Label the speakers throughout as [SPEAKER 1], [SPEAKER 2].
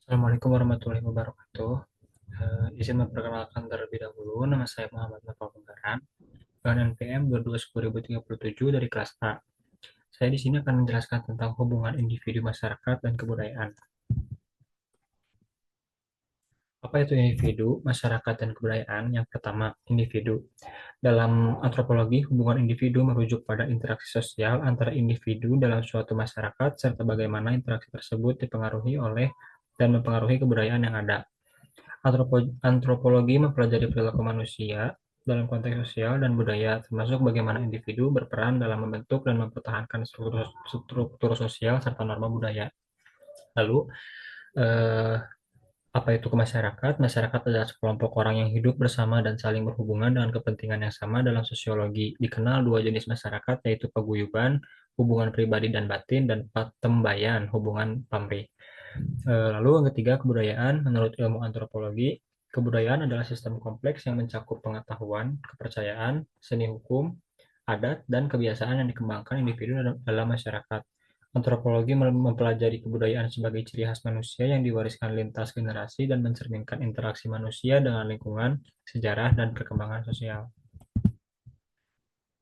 [SPEAKER 1] Assalamualaikum warahmatullahi wabarakatuh. Izin memperkenalkan terlebih dahulu, nama saya Muhammad Nopal Benggaran, dengan NPM 221037 dari kelas A. Saya di sini akan menjelaskan tentang hubungan individu masyarakat dan kebudayaan. Apa itu individu, masyarakat, dan kebudayaan? Yang pertama, individu. Dalam antropologi, hubungan individu merujuk pada interaksi sosial antara individu dalam suatu masyarakat, serta bagaimana interaksi tersebut dipengaruhi oleh dan mempengaruhi kebudayaan yang ada. Antropologi mempelajari perilaku manusia dalam konteks sosial dan budaya, termasuk bagaimana individu berperan dalam membentuk dan mempertahankan struktur sosial serta norma budaya. Lalu, eh, apa itu masyarakat? Masyarakat adalah sekelompok orang yang hidup bersama dan saling berhubungan dengan kepentingan yang sama dalam sosiologi. Dikenal dua jenis masyarakat, yaitu paguyuban, hubungan pribadi dan batin, dan patembayan, hubungan pamrih. Lalu yang ketiga, kebudayaan. Menurut ilmu antropologi, kebudayaan adalah sistem kompleks yang mencakup pengetahuan, kepercayaan, seni hukum, adat, dan kebiasaan yang dikembangkan individu dalam masyarakat. Antropologi mempelajari kebudayaan sebagai ciri khas manusia yang diwariskan lintas generasi dan mencerminkan interaksi manusia dengan lingkungan, sejarah, dan perkembangan sosial.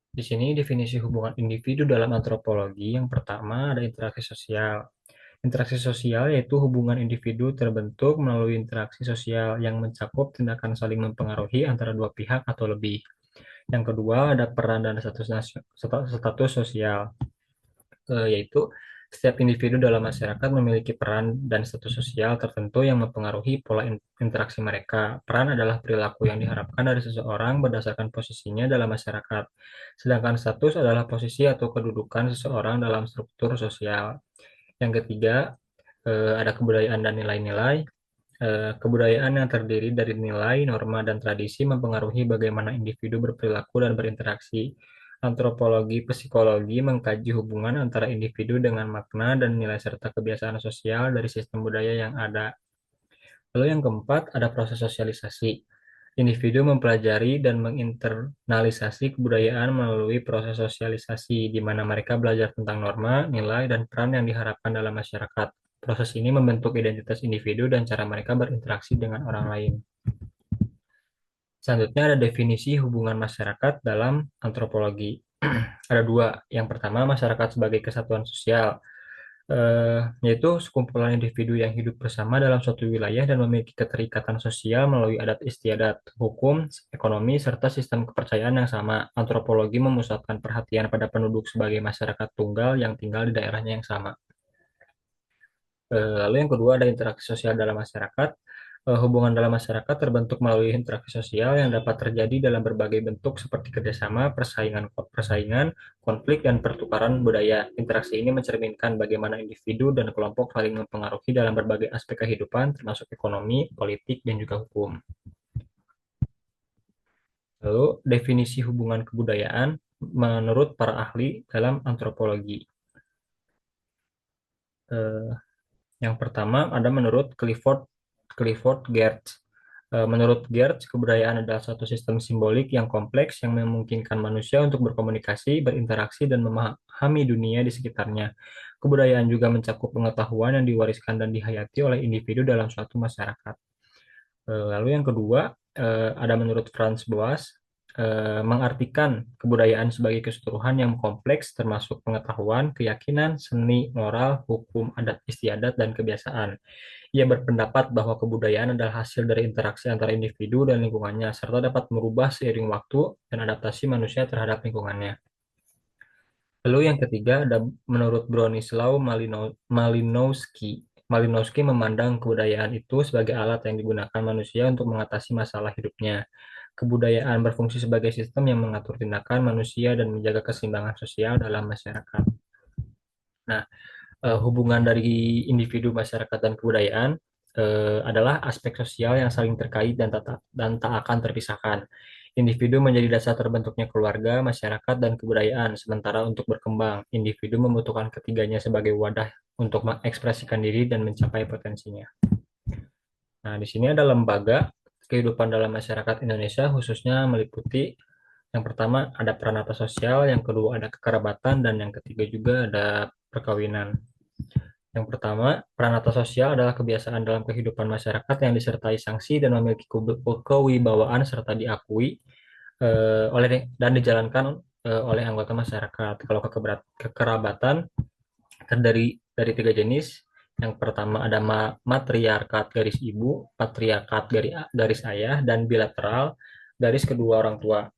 [SPEAKER 1] Di sini definisi hubungan individu dalam antropologi. Yang pertama ada interaksi sosial. Interaksi sosial yaitu hubungan individu terbentuk melalui interaksi sosial yang mencakup tindakan saling mempengaruhi antara dua pihak atau lebih. Yang kedua ada peran dan status sosial, yaitu setiap individu dalam masyarakat memiliki peran dan status sosial tertentu yang mempengaruhi pola interaksi mereka. Peran adalah perilaku yang diharapkan dari seseorang berdasarkan posisinya dalam masyarakat, sedangkan status adalah posisi atau kedudukan seseorang dalam struktur sosial. Yang ketiga, ada kebudayaan dan nilai-nilai. Kebudayaan yang terdiri dari nilai, norma, dan tradisi mempengaruhi bagaimana individu berperilaku dan berinteraksi. Antropologi psikologi mengkaji hubungan antara individu dengan makna dan nilai serta kebiasaan sosial dari sistem budaya yang ada. Lalu yang keempat, ada proses sosialisasi. Individu mempelajari dan menginternalisasi kebudayaan melalui proses sosialisasi, di mana mereka belajar tentang norma, nilai, dan peran yang diharapkan dalam masyarakat. Proses ini membentuk identitas individu dan cara mereka berinteraksi dengan orang lain. Selanjutnya ada definisi hubungan masyarakat dalam antropologi. Ada dua. Yang pertama, masyarakat sebagai kesatuan sosial, yaitu sekumpulan individu yang hidup bersama dalam suatu wilayah dan memiliki keterikatan sosial melalui adat istiadat, hukum, ekonomi, serta sistem kepercayaan yang sama. Antropologi memusatkan perhatian pada penduduk sebagai masyarakat tunggal yang tinggal di daerahnya yang sama. Lalu yang kedua ada interaksi sosial dalam masyarakat. Hubungan dalam masyarakat terbentuk melalui interaksi sosial yang dapat terjadi dalam berbagai bentuk seperti kerjasama, persaingan, konflik, dan pertukaran budaya. Interaksi ini mencerminkan bagaimana individu dan kelompok saling mempengaruhi dalam berbagai aspek kehidupan, termasuk ekonomi, politik, dan juga hukum. Lalu definisi hubungan kebudayaan menurut para ahli dalam antropologi. Eh, Yang pertama ada menurut Clifford Geertz. Menurut Geertz, kebudayaan adalah suatu sistem simbolik yang kompleks yang memungkinkan manusia untuk berkomunikasi, berinteraksi, dan memahami dunia di sekitarnya. Kebudayaan juga mencakup pengetahuan yang diwariskan dan dihayati oleh individu dalam suatu masyarakat. Lalu yang kedua, ada menurut Franz Boas, mengartikan kebudayaan sebagai keseluruhan yang kompleks termasuk pengetahuan, keyakinan, seni, moral, hukum, adat istiadat, dan kebiasaan. Ia berpendapat bahwa kebudayaan adalah hasil dari interaksi antara individu dan lingkungannya, serta dapat merubah seiring waktu dan adaptasi manusia terhadap lingkungannya. Lalu yang ketiga ada menurut Bronislaw Malinowski. Malinowski memandang kebudayaan itu sebagai alat yang digunakan manusia untuk mengatasi masalah hidupnya. Kebudayaan berfungsi sebagai sistem yang mengatur tindakan manusia dan menjaga keseimbangan sosial dalam masyarakat. Nah, hubungan dari individu, masyarakat, dan kebudayaan adalah aspek sosial yang saling terkait dan tak akan terpisahkan. Individu menjadi dasar terbentuknya keluarga, masyarakat, dan kebudayaan. Sementara untuk berkembang, individu membutuhkan ketiganya sebagai wadah untuk mengekspresikan diri dan mencapai potensinya. Nah, di sini ada lembaga kehidupan dalam masyarakat Indonesia, khususnya meliputi yang pertama ada peran atas sosial, yang kedua ada kekerabatan, dan yang ketiga juga ada perkawinan. Yang pertama, peran atas sosial adalah kebiasaan dalam kehidupan masyarakat yang disertai sanksi dan memiliki kewibawaan serta diakui oleh dan dijalankan oleh anggota masyarakat. Kalau kekerabatan terdiri dari tiga jenis. Yang pertama ada matriarkat garis ibu, patriarkat garis ayah, dan bilateral garis kedua orang tua.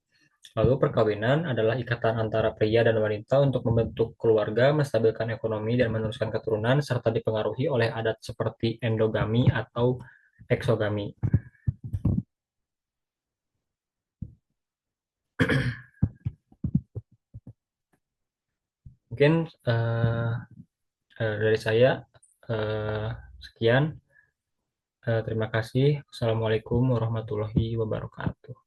[SPEAKER 1] Lalu perkawinan adalah ikatan antara pria dan wanita untuk membentuk keluarga, menstabilkan ekonomi, dan meneruskan keturunan, serta dipengaruhi oleh adat seperti endogami atau eksogami. Mungkin eh, dari saya eh, sekian. Terima kasih. Assalamualaikum warahmatullahi wabarakatuh.